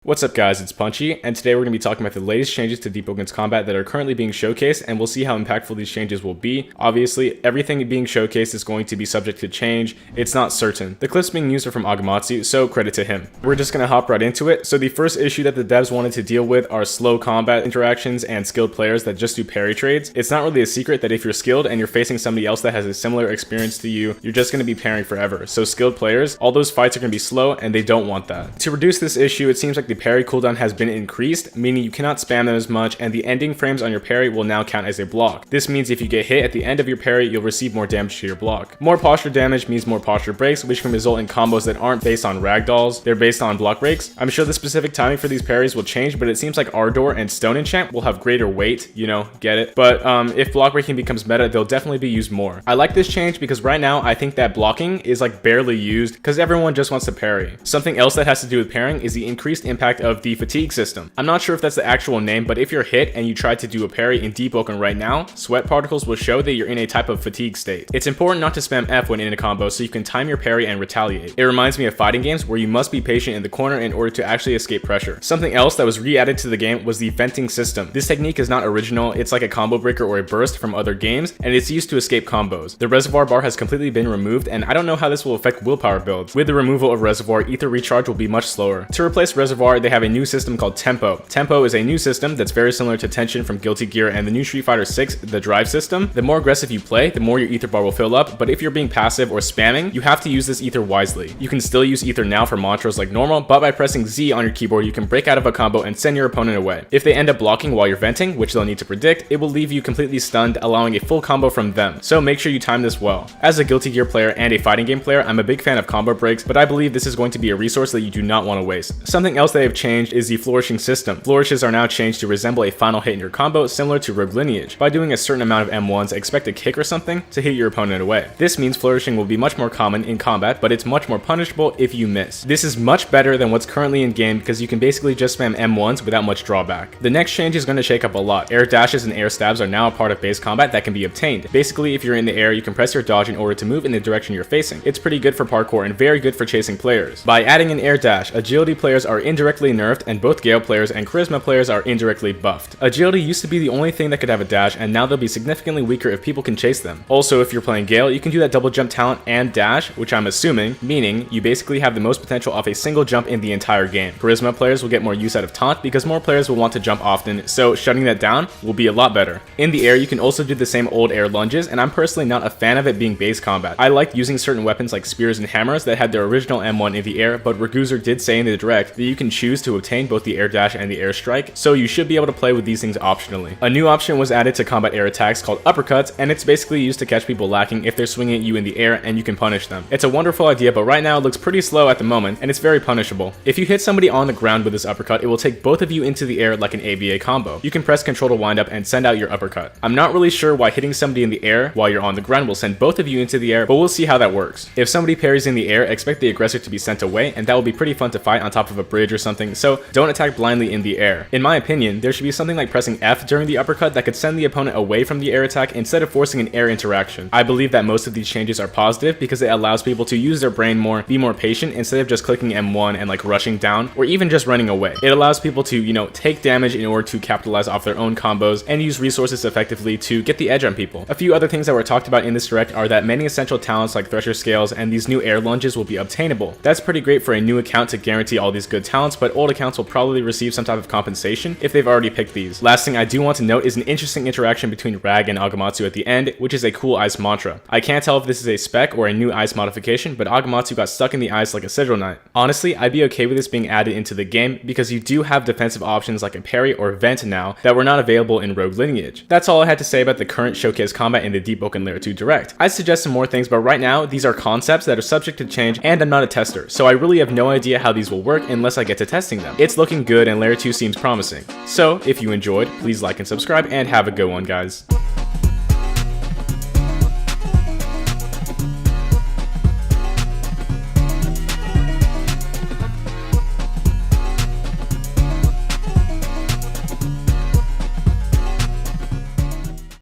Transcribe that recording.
What's up guys, it's Punchy, and today we're going to be talking about the latest changes to Deepwoken's combat that are currently being showcased, and we'll see how impactful these changes will be. Obviously, everything being showcased is going to be subject to change. It's not certain. The clips being used are from Agamatsu, so credit to him. We're just going to hop right into it. So the first issue that the devs wanted to deal with are slow combat interactions and skilled players that just do parry trades. It's not really a secret that if you're skilled and you're facing somebody else that has a similar experience to you, you're just going to be parrying forever. So skilled players, all those fights are going to be slow, and they don't want that. To reduce this issue, it seems like the parry cooldown has been increased, meaning you cannot spam them as much, and the ending frames on your parry will now count as a block. This means if you get hit at the end of your parry, you'll receive more damage to your block. More posture damage means more posture breaks, which can result in combos that aren't based on ragdolls, they're based on block breaks. I'm sure the specific timing for these parries will change, but it seems like Ardor and Stone Enchant will have greater weight, you know, get it? But if block breaking becomes meta, they'll definitely be used more. I like this change because right now I think that blocking is like barely used because everyone just wants to parry. Something else that has to do with parrying is the increased impact of the fatigue system. I'm not sure if that's the actual name, but if you're hit and you try to do a parry in Deepwoken right now, sweat particles will show that you're in a type of fatigue state. It's important not to spam F when in a combo so you can time your parry and retaliate. It reminds me of fighting games where you must be patient in the corner in order to actually escape pressure. Something else that was re-added to the game was the venting system. This technique is not original, it's like a combo breaker or a burst from other games, and it's used to escape combos. The reservoir bar has completely been removed, and I don't know how this will affect willpower builds. With the removal of reservoir, ether recharge will be much slower. To replace reservoir, they have a new system called Tempo. Tempo is a new system that's very similar to Tension from Guilty Gear and the new Street Fighter 6, the drive system. The more aggressive you play, the more your ether bar will fill up, but if you're being passive or spamming, you have to use this ether wisely. You can still use ether now for mantras like normal, but by pressing Z on your keyboard, you can break out of a combo and send your opponent away. If they end up blocking while you're venting, which they'll need to predict, it will leave you completely stunned, allowing a full combo from them. So make sure you time this well. As a Guilty Gear player and a fighting game player, I'm a big fan of combo breaks, but I believe this is going to be a resource that you do not want to waste. Something else they have changed is the flourishing system. Flourishes are now changed to resemble a final hit in your combo, similar to Rogue Lineage. By doing a certain amount of M1s, expect a kick or something to hit your opponent away. This means flourishing will be much more common in combat, but it's much more punishable if you miss. This is much better than what's currently in game because you can basically just spam M1s without much drawback. The next change is going to shake up a lot. Air dashes and air stabs are now a part of base combat that can be obtained. Basically, if you're in the air, you can press your dodge in order to move in the direction you're facing. It's pretty good for parkour and very good for chasing players. By adding an air dash, agility players are indirectly nerfed, and both Gale players and Charisma players are indirectly buffed. Agility used to be the only thing that could have a dash, and now they'll be significantly weaker if people can chase them. Also, if you're playing Gale, you can do that double jump talent and dash, which I'm assuming, meaning you basically have the most potential off a single jump in the entire game. Charisma players will get more use out of taunt because more players will want to jump often, so shutting that down will be a lot better. In the air, you can also do the same old air lunges, and I'm personally not a fan of it being base combat. I liked using certain weapons like spears and hammers that had their original M1 in the air, but Raguzer did say in the direct that you can choose to obtain both the air dash and the air strike, so you should be able to play with these things optionally. A new option was added to combat air attacks called uppercuts, and it's basically used to catch people lacking if they're swinging at you in the air and you can punish them. It's a wonderful idea, but right now it looks pretty slow at the moment, and it's very punishable. If you hit somebody on the ground with this uppercut, it will take both of you into the air like an ABA combo. You can press control to wind up and send out your uppercut. I'm not really sure why hitting somebody in the air while you're on the ground will send both of you into the air, but we'll see how that works. If somebody parries in the air, expect the aggressor to be sent away, and that will be pretty fun to fight on top of a bridge or something, so don't attack blindly in the air. In my opinion, there should be something like pressing F during the uppercut that could send the opponent away from the air attack instead of forcing an air interaction. I believe that most of these changes are positive because it allows people to use their brain more, be more patient instead of just clicking M1 and like rushing down or even just running away. It allows people to, you know, take damage in order to capitalize off their own combos and use resources effectively to get the edge on people. A few other things that were talked about in this direct are that many essential talents like Thresher Scales and these new air lunges will be obtainable. That's pretty great for a new account to guarantee all these good talents, but old accounts will probably receive some type of compensation if they've already picked these. Last thing I do want to note is an interesting interaction between Rag and Agamatsu at the end, which is a cool ice mantra. I can't tell if this is a spec or a new ice modification, but Agamatsu got stuck in the ice like a sigil knight. Honestly, I'd be okay with this being added into the game because you do have defensive options like a parry or vent now that were not available in Rogue Lineage. That's all I had to say about the current showcase combat in the Deepwoken Layer 2 Direct. I'd suggest some more things, but right now, these are concepts that are subject to change, and I'm not a tester, so I really have no idea how these will work unless I get to testing them. It's looking good, and Layer 2 seems promising. So, if you enjoyed, please like and subscribe, and have a good one, guys.